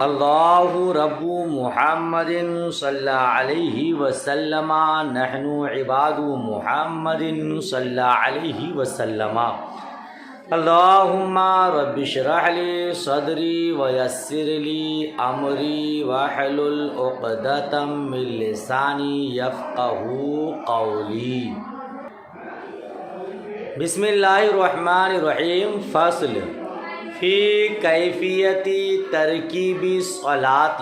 اللہ رب محمد صلی اللہ علیہ وسلم نحن عباد محمد صلی اللہ علیہ وسلم اللہم رب اشرح لی صدری ویسر لی امری واحلل عقدۃ من لسانی یفقہوا قولی۔ بسم اللہ الرحمن الرحیم۔ فصل فی کیفیت ترکیب الصلاۃ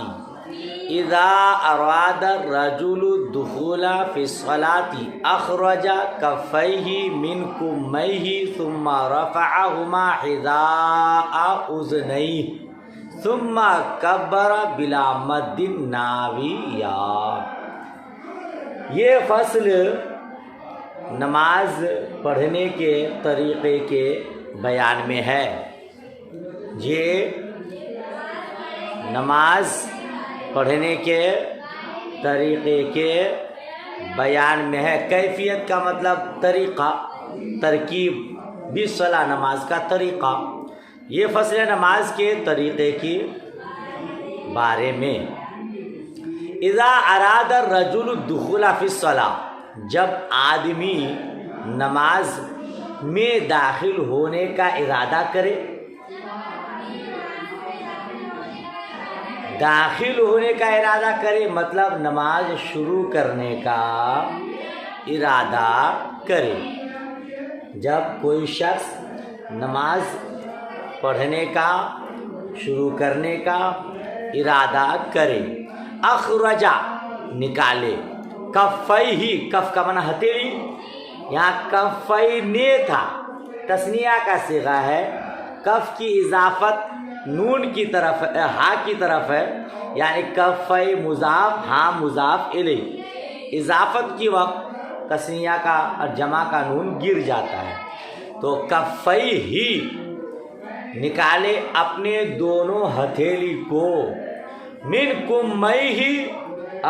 اذا اراد الرجل الدخول فی الصلاۃ اخرج کفیہ من کمیہ ثم رفعہما حذاء اذنیہ ثم کبر بلا مد ناویہ۔ یہ فصل نماز پڑھنے کے طریقے کے بیان میں ہے۔ یہ نماز پڑھنے کے طریقے کے بیان میں ہے۔ کیفیت کا مطلب طریقہ، ترکیب بالصلاۃ نماز کا طریقہ۔ یہ فصل نماز کے طریقے کے بارے میں۔ اذا اراد الرجل الدخول فی الصلاۃ، جب آدمی نماز میں داخل ہونے کا ارادہ کرے، داخل ہونے کا ارادہ کرے مطلب نماز شروع کرنے کا ارادہ کرے۔ جب کوئی شخص نماز پڑھنے کا، شروع کرنے کا ارادہ کرے، اخرجا نکالے، کفیہ، کف کا معنی ہتھیلی، یہاں کفینے تھا، تثنیہ کا صیغہ ہے، کف کی اضافت نون کی طرف، ہا کی طرف ہے، یعنی کفی مضاف، ہاں مضاف الیہ، اضافت کی وقت تثنیہ کا اور جمع کا نون گر جاتا ہے، تو کفی ہی نکالے اپنے دونوں ہتھیلی کو، من کمیہ،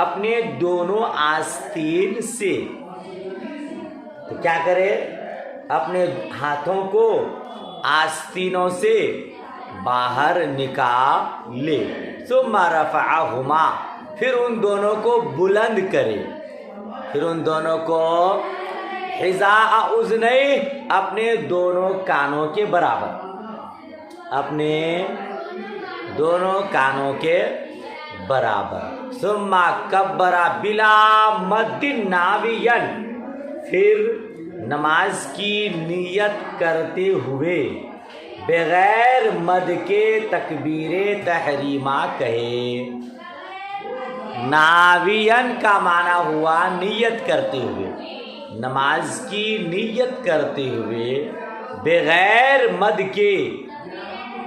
اپنے دونوں آستین سے۔ تو کیا کرے؟ اپنے ہاتھوں کو آستینوں سے باہر نکالے، ثم رفعہما، پھر ان دونوں کو بلند کرے، پھر ان دونوں کو حذاء اذنیہ، اپنے دونوں کانوں کے برابر، اپنے دونوں کانوں کے برابر، ثم کبر بلا مد ناویا، پھر نماز کی نیت کرتے ہوئے بغیر مد کے تکبیر تحریمہ کہے۔ ناوین کا معنی ہوا نیت کرتے ہوئے، نماز کی نیت کرتے ہوئے بغیر مد کے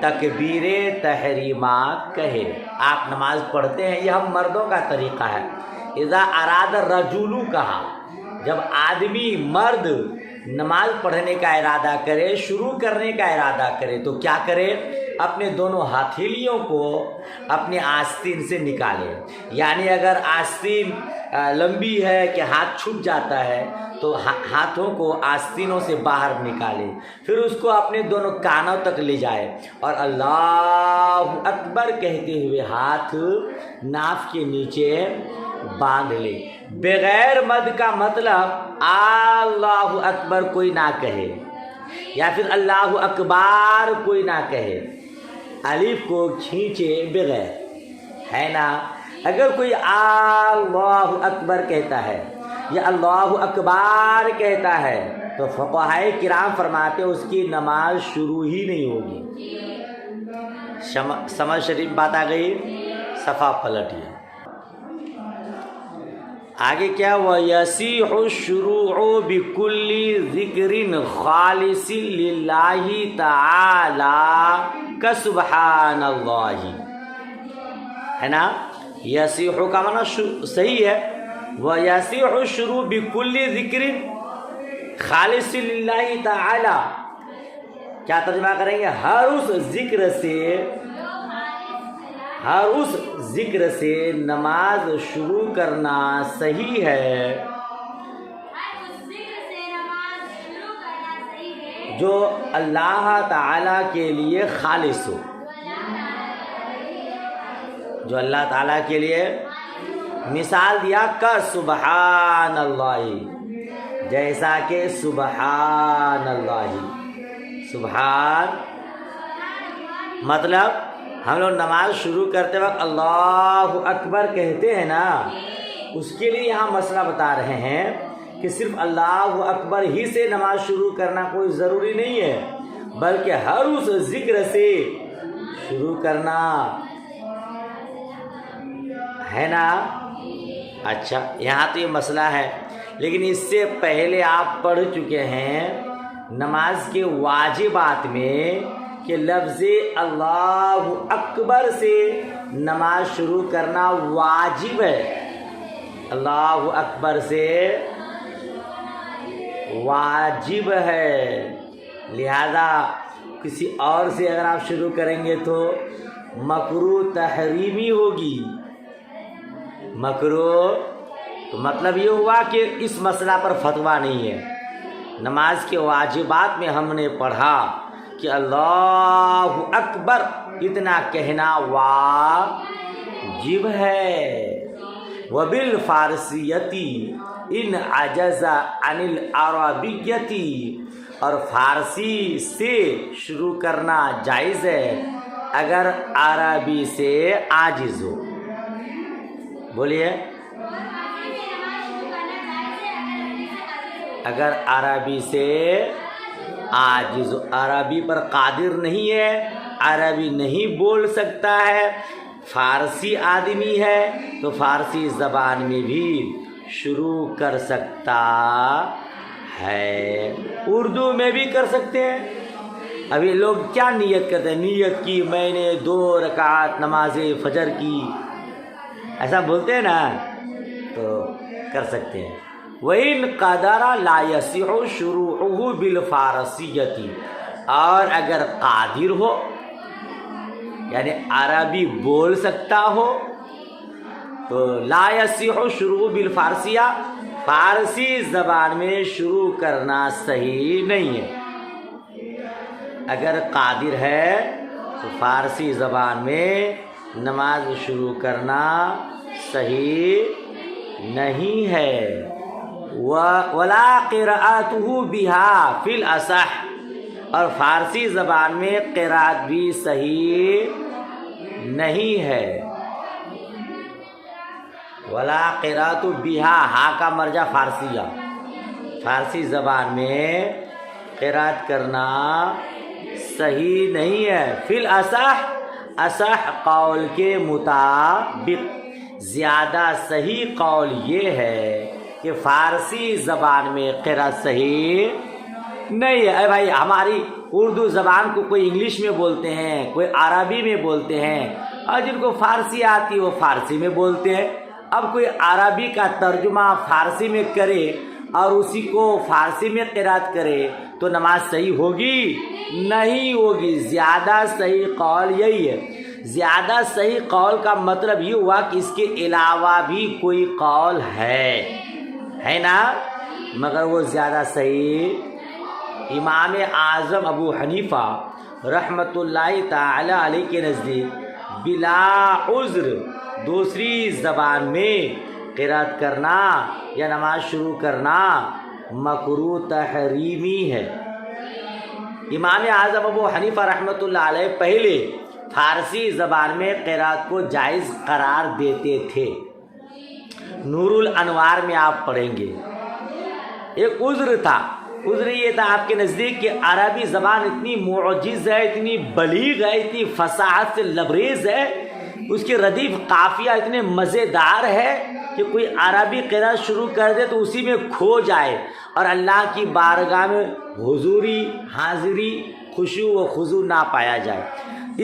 تکبیر تحریمہ کہے۔ آپ نماز پڑھتے ہیں، یہ ہم مردوں کا طریقہ ہے۔ اذا اراد الرجل کہا، جب آدمی مرد نماز پڑھنے کا ارادہ کرے، شروع کرنے کا ارادہ کرے، تو کیا کرے؟ اپنے دونوں ہتھیلیوں کو اپنے آستین سے نکالے، یعنی اگر آستین لمبی ہے کہ ہاتھ چھپ جاتا ہے تو ہاتھوں کو آستینوں سے باہر نکالے، پھر اس کو اپنے دونوں کانوں تک لے جائے اور اللہ اکبر کہتے ہوئے ہاتھ ناف کے نیچے باندھ لے۔ بغیر مد کا مطلب اللہ اکبر کوئی نہ کہے، یا پھر اللہ اکبار کوئی نہ کہے، الف کو کھینچے بغیر، ہے نا۔ اگر کوئی اللہ اکبر کہتا ہے یا اللہ اکبار کہتا ہے تو فقہائے کرام فرماتے اس کی نماز شروع ہی نہیں ہوگی۔ سمجھ شریف بات آ گئی، صفحہ پلٹیے۔ آگے کیا؟ وَيَصِيحُ الشُّرُوعُ بِكُلِّ ذِكْرٍ خَالِصٍ لِلَّهِ تَعَالَى كَسُبْحَانَ اللَّهِ، ہے نا۔ یصیح کا معنی صحیح ہے، وَيَصِيحُ الشُّرُوعُ بِكُلِّ ذِكْرٍ خَالِصٍ لِلَّهِ تَعَالَى، کیا ترجمہ کریں گے؟ ہر اس ذکر سے نماز شروع کرنا صحیح ہے جو اللہ تعالیٰ کے لیے خالص ہو۔ جو اللہ تعالیٰ کے لیے مثال دیا کا سبحان اللہ، جیسا کہ سبحان اللہ، سبحان مطلب ہم لوگ نماز شروع کرتے وقت اللہ اکبر کہتے ہیں نا، اس کے لیے یہاں مسئلہ بتا رہے ہیں کہ صرف اللہ اکبر ہی سے نماز شروع کرنا کوئی ضروری نہیں ہے، بلکہ ہر اس ذکر سے شروع کرنا ہے نا۔ اچھا، یہاں تو یہ مسئلہ ہے، لیکن اس سے پہلے آپ پڑھ چکے ہیں نماز کے واجبات میں کہ لفظ اللہ اکبر سے نماز شروع کرنا واجب ہے، اللہ اکبر سے واجب ہے، لہذا کسی اور سے اگر آپ شروع کریں گے تو مکروہ تحریمی ہوگی، مکروہ۔ تو مطلب یہ ہوا کہ اس مسئلہ پر فتویٰ نہیں ہے۔ نماز کے واجبات میں ہم نے پڑھا کہ اللہ اکبر اتنا کہنا واجب ہے، وبالفارسیتی ان عجز عن العربیتی، اور فارسی سے شروع کرنا جائز ہے اگر عربی سے عاجز ہو۔ بولیے، اگر عربی سے عاجز، عربی پر قادر نہیں ہے، عربی نہیں بول سکتا ہے، فارسی آدمی ہے تو فارسی زبان میں بھی شروع کر سکتا ہے، اردو میں بھی کر سکتے ہیں۔ ابھی لوگ کیا نیت کرتے ہیں؟ نیت کی میں نے 2 رکعت نماز فجر کی، ایسا بولتے ہیں نا، تو کر سکتے ہیں۔ وَإِنْ قَدَرَ لَا يَصِحُ شُرُوعُهُ بِالْفَارَسِيَّةِ، اور اگر قادر ہو یعنی عربی بول سکتا ہو تو لا يصح شروع بالفارسیہ، فارسی زبان میں شروع کرنا صحیح نہیں ہے۔ اگر قادر ہے تو فارسی زبان میں نماز شروع کرنا صحیح نہیں ہے۔ ولا قراءته بها فی الاصح، اور فارسی زبان میں قرات بھی صحیح نہیں ہے۔ ولا قراءت بها، ہا کا مرجع فارسیہ، فارسی زبان میں قرات کرنا صحیح نہیں ہے۔ فی الاصح، اصح قول کے مطابق زیادہ صحیح قول یہ ہے کہ فارسی زبان میں قرات صحیح نہیں ہے۔ اے بھائی، ہماری اردو زبان کو کوئی انگلش میں بولتے ہیں، کوئی عربی میں بولتے ہیں، اور جن کو فارسی آتی ہے وہ فارسی میں بولتے ہیں۔ اب کوئی عربی کا ترجمہ فارسی میں کرے اور اسی کو فارسی میں قرات کرے تو نماز صحیح ہوگی؟ نہیں ہوگی۔ زیادہ صحیح قول یہی ہے۔ زیادہ صحیح قول کا مطلب یہ ہوا کہ اس کے علاوہ بھی کوئی قول ہے نا، مگر وہ زیادہ صحیح امام اعظم ابو حنیفہ رحمۃ اللہ تعالی علیہ کے نزدیک بلا عذر دوسری زبان میں قرات کرنا یا نماز شروع کرنا مکروہ تحریمی ہے۔ امام اعظم ابو حنیفہ رحمۃ اللہ علیہ پہلے فارسی زبان میں قرات کو جائز قرار دیتے تھے۔ نور الانوار میں آپ پڑھیں گے، ایک عذر تھا، عذر یہ تھا آپ کے نزدیک کہ عربی زبان اتنی معجز ہے، اتنی بلیغ ہے، اتنی فصاحت سے لبریز ہے، اس کے ردیف قافیہ اتنے مزیدار ہے کہ کوئی عربی قرات شروع کر دے تو اسی میں کھو جائے اور اللہ کی بارگاہ میں حضوری، حاضری، خشوع و خضوع نہ پایا جائے۔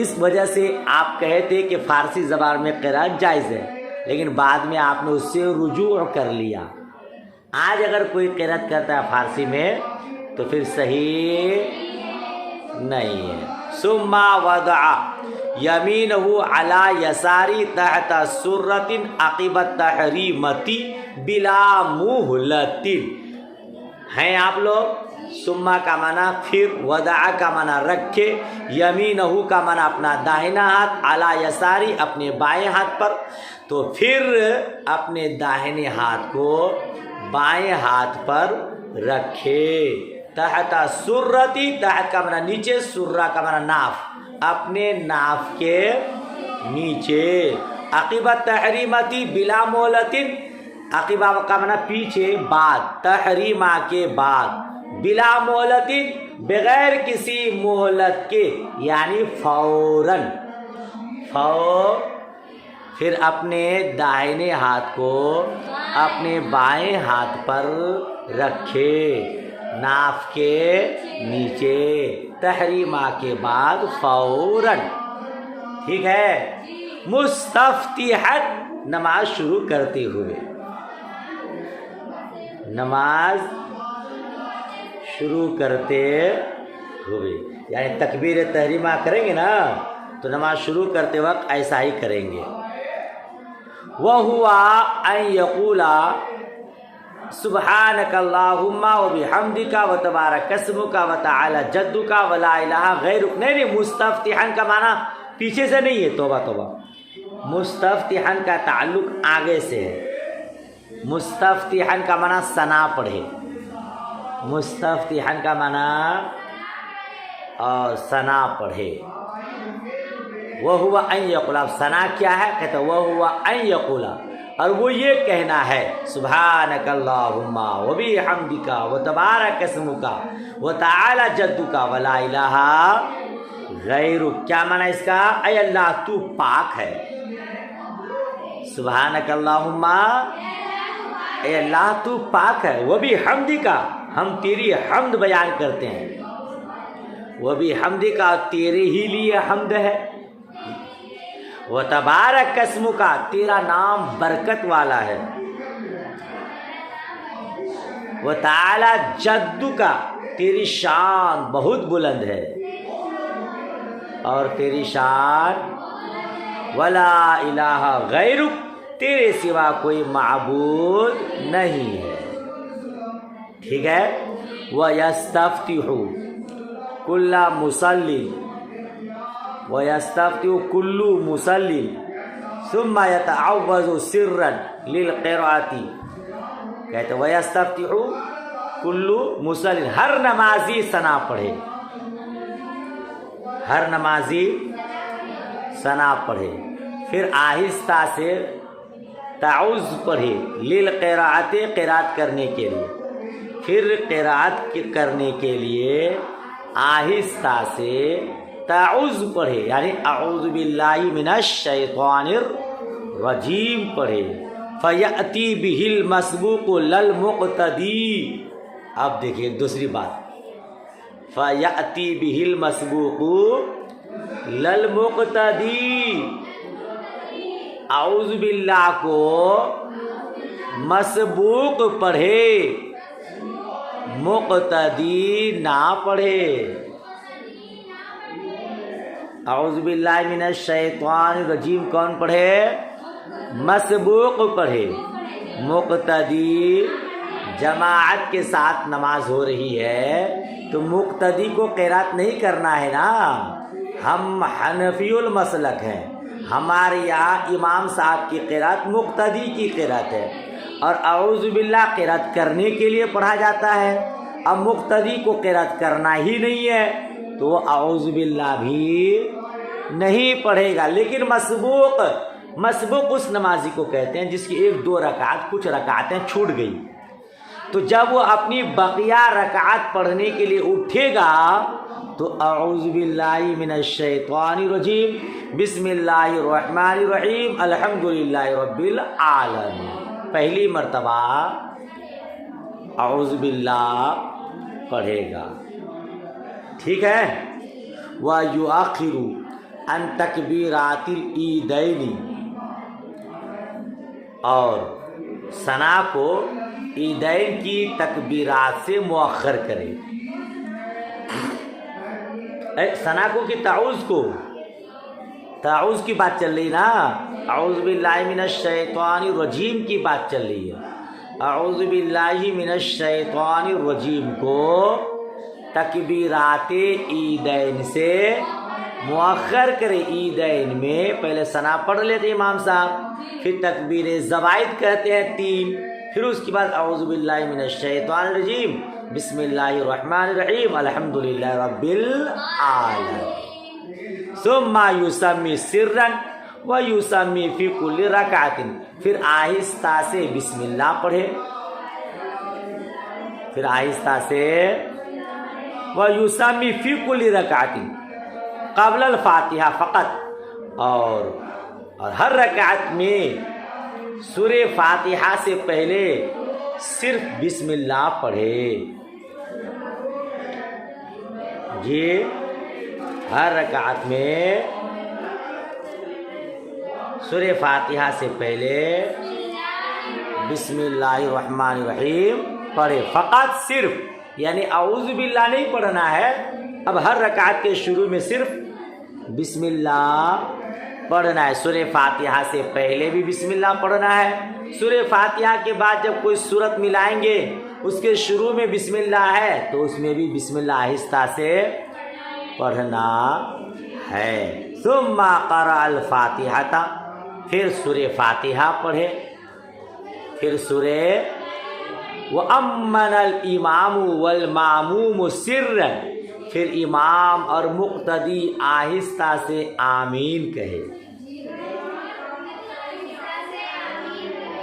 اس وجہ سے آپ کہتے کہ فارسی زبان میں قرات جائز ہے، لیکن بعد میں آپ نے اس سے رجوع کر لیا۔ آج اگر کوئی قرات کرتا ہے فارسی میں تو پھر صحیح نہیں ہے۔ ثم وضع یمینہ علی یساری تحت سرۃ عقب التحریمۃ بلا مہلۃ، ہیں آپ لوگ. سما کا معنی پھر, وضع کا معنی رکھے, یمینہو کا معنی اپنا داہنا ہاتھ, علی یساری اپنے بائیں ہاتھ پر. تو پھر اپنے داہنے ہاتھ کو بائیں ہاتھ پر رکھے. تحت سرتی, تحت کا معنی نیچے, سرہ کا معنی ناف, اپنے ناف کے نیچے. عقب تحریمتی بلا مہلتن, عقبہ کا معنی پیچھے, بعد, تحریمہ کے بعد, بلا مہلتن بغیر کسی مہلت کے, یعنی فوراً. پھر اپنے دائیں ہاتھ کو اپنے بائیں ہاتھ پر رکھے, ناف کے نیچے, تحریمہ کے بعد فوراً. ٹھیک ہے. مستفتحن, نماز شروع کرتے ہوئے, نماز شروع کرتے ہوئے, یعنی تکبیر تحریمہ کریں گے نا تو نماز شروع کرتے وقت ایسا ہی کریں گے. وَهُوَ أَن يَقُولَ سُبْحَانَكَ اللَّهُمَّ وَبِحَمْدِكَ وَتَبَارَكَ اسْمُكَ وَتَعَالَى جَدُّكَ وَلَا إِلَٰهَ غَيْرُكَ. نہیں, مستفتحن کا معنی پیچھے سے نہیں ہے, توبہ توبہ. مستفتحن کا تعلق آگے سے ہے. مستفتحن کا معنی ثنا پڑھے, مستفتحن کا معنی اور ثنا پڑھے. وَهُوَ أَن يَقُولَ, اب ثنا کیا ہے؟ کہتے ہیں وَهُوَ أَن يَقُولَ, اور وہ یہ کہنا ہے سبحانک اللہم وبحمدک وتبارک اسمک وتعالی جدک ولا الہ غیرک. کیا معنی اس کا؟ اے اللہ تو پاک ہے. سبحانک اللہم, اے اللہ تو پاک ہے. وبحمدک, ہم تیری حمد بیان کرتے ہیں. وبحمدک, تیرے ہی لیے حمد ہے. وتبارک اسمک, تیرا نام برکت والا ہے. وتعالی جدک, تیری شان بہت بلند ہے. اور تیری شان ولا الہ غیرک, تیرے سوا کوئی معبود نہیں ہے. ٹھیک ہے. وَيَسْتَفْتِحُ كُلَّ مُصَلٍّ, وَيَسْتَفْتِحُ كُلُّ مُصَلٍّ ثُمَّ يَتَعَوَّذُ سِرًّا لِلْقِرَاءَةِ. کہتے ہیں وَيَسْتَفْتِحُ كُلُّ مُصَلٍّ, ہر نمازی ثنا پڑھے, ہر نمازی ثنا پڑھے. پھر آہستہ سے تعوذ پڑھے, للقراءۃ, قرات کرنے کے لیے. پھر قرات کرنے کے لیے آہستہ سے تعوذ پڑھے, یعنی اعوذ باللہ من الشیطان الرجیم پڑھے. فیأتی بہ المسبوق للمقتدی. اب دیکھیے دوسری بات, فیأتی بہ المسبوق للمقتدی. اعوذ باللہ کو مسبوق پڑھے, مقتدی نہ پڑھے. اعوذ باللہ من الشیطان الرجیم کون پڑھے؟ مسبوق پڑھے. مقتدی, جماعت کے ساتھ نماز ہو رہی ہے تو مقتدی کو قرات نہیں کرنا ہے نا. ہم حنفی المسلک ہیں, ہمارے یہاں امام صاحب کی قرات مقتدی کی قرات ہے, اور اعوذ باللہ قرات کرنے کے لیے پڑھا جاتا ہے. اب مقتدی کو قرات کرنا ہی نہیں ہے تو وہ اعوذ باللہ بھی نہیں پڑھے گا. لیکن مسبوق, مسبوق اس نمازی کو کہتے ہیں جس کی ایک دو رکعت, کچھ رکعتیں چھوٹ گئی, تو جب وہ اپنی بقیہ رکعت پڑھنے کے لیے اٹھے گا تو اعوذ باللہ من الشیطان الرجیم بسم اللہ الرحمن الرحیم الحمدللہ رب العالمین, پہلی مرتبہ اعوذ باللہ پڑھے گا. ٹھیک ہے. وَيُؤَخِّرُ عَنْ تَكْبِيرَاتِ الْعِيدَيْنِ, اور ثنا کو عیدین کی تکبیرات سے مؤخر کرے. ثنا کو کہ تعوذ کو, تعوذ کی بات چل رہی نا, اعوذ باللہ من الشیطان الرجیم کی بات چل رہی ہے. اعوذ باللہ من الشیطان الرجیم کو تکبیرات عیدین سے مؤخر کرے. عیدین میں پہلے ثنا پڑھ لیتے امام صاحب، پھر تکبیر زوائد کہتے ہیں 3، پھر اس کے بعد اعوذ باللہ من الشیطان الرجیم، بسم اللہ الرحمن الرحیم، الحمدللہ رب العالمین. ثم یسمی سرا و یسمی فی کل رکعت، پھر آہستہ سے بسم اللہ پڑھے، پھر آہستہ سے و یسمی فی کل رکعت قبل الفاتحہ فقط، اور ہر رکعت میں سورہ فاتحہ سے پہلے صرف بسم اللہ پڑھے. یہ ہر رکعت میں سورہ فاتحہ سے پہلے بسم اللہ الرحمن الرحیم پڑھے، فقط صرف، یعنی اعوذ باللہ نہیں پڑھنا ہے. اب ہر رکعت کے شروع میں صرف بسم اللہ پڑھنا ہے. سورہ فاتحہ سے پہلے بھی بسم اللہ پڑھنا ہے. سورہ فاتحہ کے بعد جب کوئی سورت ملائیں گے اس کے شروع میں بسم اللہ ہے تو اس میں بھی بسم اللہ آہستہ سے پڑھنا ہے. ثم قرأ الفاتحہ، پھر سورہ فاتحہ پڑھے، پھر سورہ وَأَمَّنَ الْإِمَامُ وَالْمَأْمُومُ سِرًّا، پھر امام اور مقتدی آہستہ سے آمین کہے.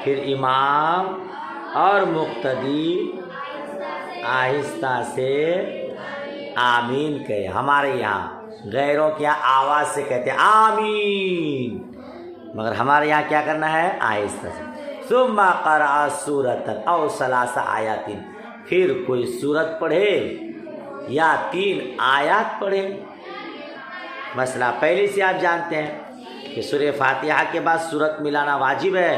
پھر امام اور مقتدی آہستہ سے آمین کہے. ہمارے یہاں غیروں کے یہاں آواز سے کہتے ہیں آمین، مگر ہمارے یہاں کیا کرنا ہے؟ آہستہ سے. ثم قرأ سورة او 3 آیات، پھر کوئی سورت پڑھے یا 3 آیات پڑھے. مسئلہ پہلے سے آپ جانتے ہیں کہ سورہ فاتحہ کے بعد سورت ملانا واجب ہے.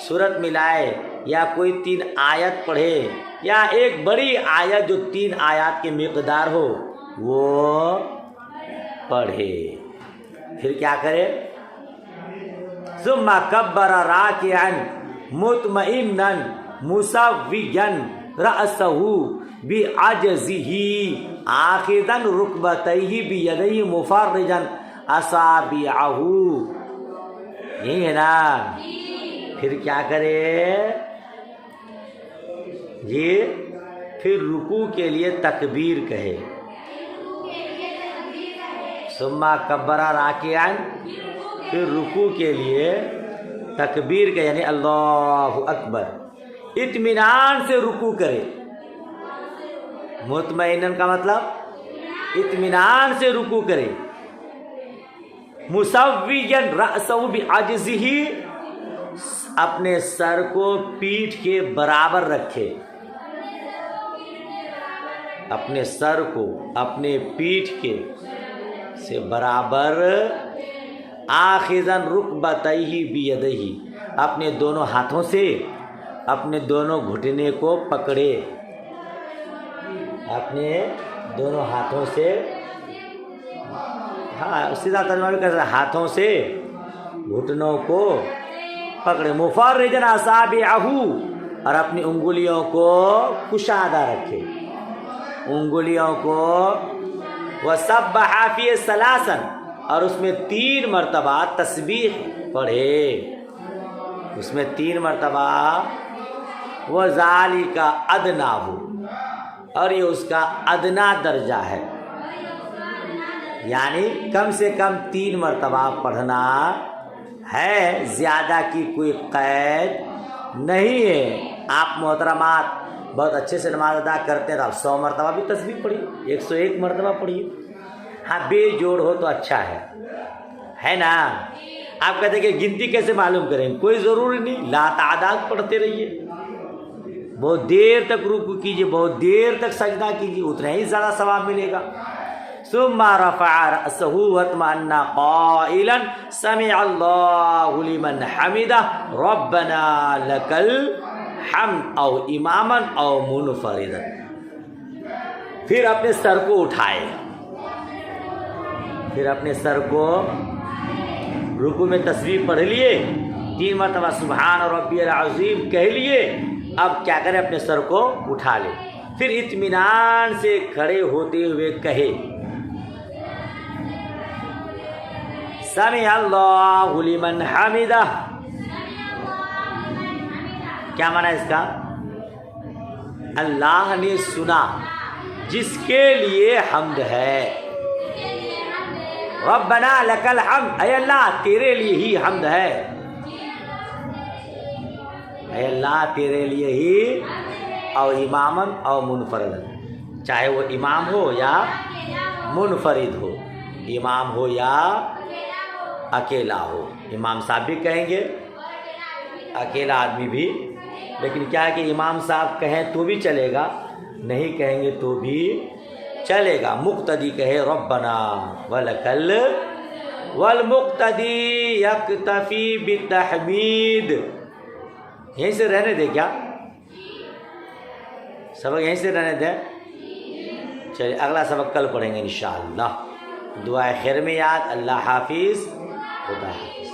سورت ملائے یا کوئی 3 آیت پڑھے یا ایک بڑی آیت جو 3 آیات کے مقدار ہو وہ پڑھے. پھر کیا کرے؟ ثم کبر راکعا مطمئنا مسویا رأسہ بعجزہ آخذا رکبتیہ بیدیہ مفرجا اصابعہ. یہی ہے نا. پھر کیا کرے؟ یہ پھر رکوع کے لیے تکبیر کہے. ثم کبر راکعا، پھر رکوع کے لیے تکبیر کہے، یعنی اللہ اکبر. اطمینان سے رکوع کرے. مطمئنن کا مطلب اطمینان سے رکوع کرے. مسویا رأسہ بعجزہ، اپنے سر کو پیٹھ کے برابر رکھے. اپنے سر کو اپنے پیٹھ کے سے برابر. آخذا رکبتیہ بیدیہ، اپنے دونوں ہاتھوں سے اپنے دونوں گھٹنے کو پکڑے. اپنے دونوں ہاتھوں سے، ہاں سیدھا ترجمہ بھی کر سکتے، ہاتھوں سے گھٹنوں کو پکڑے. مفرجا اصابعہ، اور اپنی انگلیوں کو کشادہ رکھے. انگلیوں کو. وسبح فی 3، اور اس میں 3 مرتبہ تسبیح پڑھے. اس میں 3 مرتبہ. وذالک ادناہ، اور یہ اس کا ادنا درجہ ہے، یعنی کم سے کم 3 مرتبہ پڑھنا ہے. زیادہ کی کوئی قید نہیں ہے. آپ محترمات بہت اچھے سے نماز ادا کرتے ہیں تو آپ 100 مرتبہ بھی تسبیح پڑھیے، 101 مرتبہ پڑھیے. ہاں بے جوڑ ہو تو اچھا ہے نا. آپ کہتے ہیں کہ گنتی کیسے معلوم کریں؟ کوئی ضروری نہیں، لا تعداد پڑھتے رہیے. بہت دیر تک رکوع کیجیے، بہت دیر تک سجدہ کیجیے، اتنا ہی زیادہ ثواب ملے گا. ثم رفع رأسہ واطمأن قائلا سمع اللہ لمن حمدہ ربنا لک الحمد، او اماما او منفردا. پھر اپنے سر کو اٹھائے. پھر اپنے سر کو رکوع میں تسبیح پڑھ لیے، 3 مرتبہ سبحان ربی العظیم کہہ لیے، اب کیا کرے، اپنے سر کو اٹھا لے، پھر اطمینان سے کھڑے ہوتے ہوئے کہے سمع اللہ لمن حمدہ۔ کیا معنی ہے اس کا؟ اللہ نے سنا جس کے لیے حمد ہے۔ ربنا لک الحمد، اے اللہ تیرے لیے ہی حمد ہے، اے اللہ تیرے لیے ہی، اور اماماً اور منفرداً، چاہے وہ امام ہو یا منفرد ہو، امام ہو یا اکیلا ہو۔ امام صاحب بھی کہیں گے، اکیلا آدمی بھی، لیکن کیا ہے کہ امام صاحب کہیں تو بھی چلے گا، نہیں کہیں گے تو بھی چلے گا۔ مقتدی کہے ربنا ولکل، والمقتدی یکتفی بالتحمید۔ یہیں سے رہنے دے، کیا سبق یہیں سے رہنے دیں؟ چلیے اگلا سبق کل پڑھیں گے انشاءاللہ۔ دعائے خیر میں یاد۔ اللہ حافظ، خدا حافظ۔